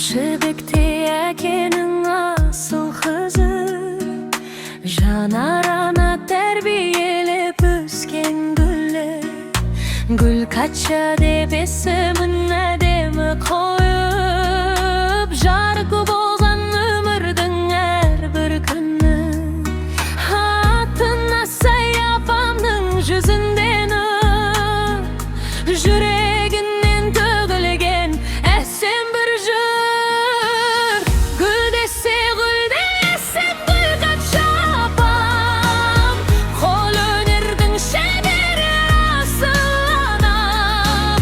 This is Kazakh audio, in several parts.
Жібекте әкенің асыл қызы, жанарына тәрбиелеп өскен гүлі. Гүл қатша деп есімін әдемі қойып, жарық болған өмірдің әрбір күні. Атына сай апамның жүзінден жүрегінен төгілген әсем бір жыр. Гүл десе гүлде әсем гүл қатша апам, қолөнердің шебері асыл анам.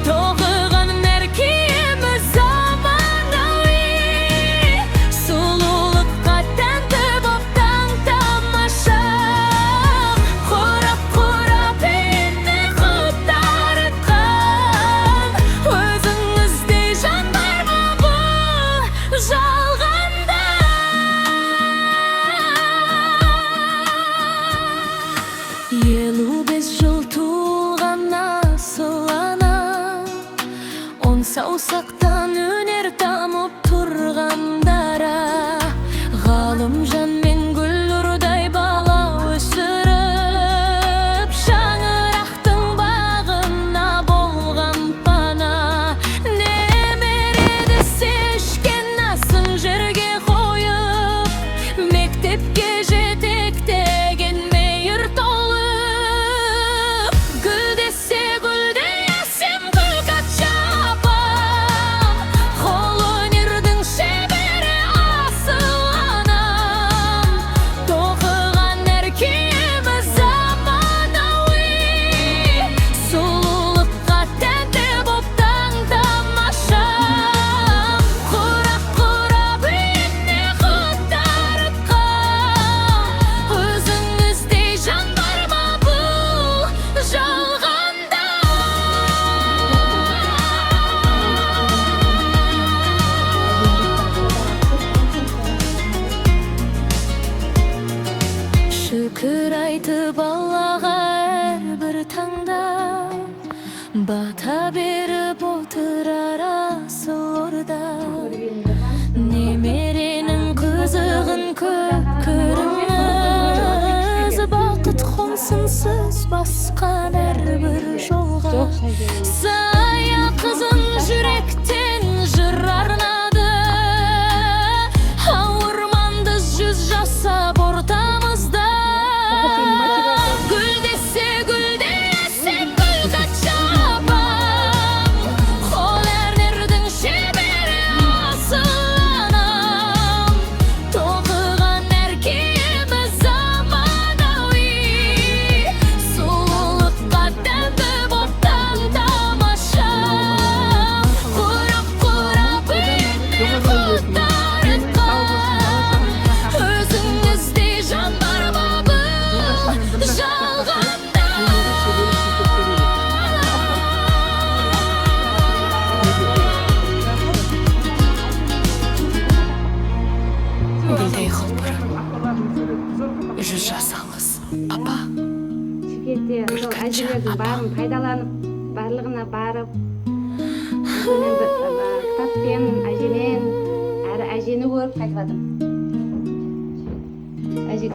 Тоқыған әр киімі заманауи, сұлулыққа тәнті боп таң тамаша. Құрап үйіне құт дарытқан, өзіңіздей жан бар ма бұл жалғанда? Елу бес жыл туған асыл ана, он саусақтан өнер тамып тұрғандара. Ғалым жанмен гүл ұрдай бала өсіріп, шаңырақтың бағына болған пана. Немере сешкен асын жерге қойып, мектепке жетектеген мейір толып. Гүл десе гүлде әсем гүл қатша апам, қолөнердің шебері асыл анам. Тоқыған әр киімі заманауи, сұлулыққа тәнті боп таң тамаша. Құрап үйіне құт дарытқан, өзіңіздей жан бар ма бұл жалғанда? Шүкір айтып Аллаға әрбір таңда, бата беріп отырар асыл орда. Немеренің қызығын көп көріңіз, бақыт қонсынсыз басқан әрбір жолға. Сая қызын жүректен жыр арнады, ауырманды жүз жасап ортамызда. Гүл десе гүлде әсем гүл қатша апам, қолөнердің шебері асыл анам. Тоқыған әр киімі заманауи, сұлулыққа тәнті боп таң тамаша. Құрап үйіне құт дарытқан, өзіңіздей жан бар ма бұл жалғанда? Гүлдей құлпырып жүз жасаңыз апа. Шымкентте сол әжелердің барын пайдаланып, барлығына барып, кітаппен әжемен әрі әжені көріп қайтып жатырмын.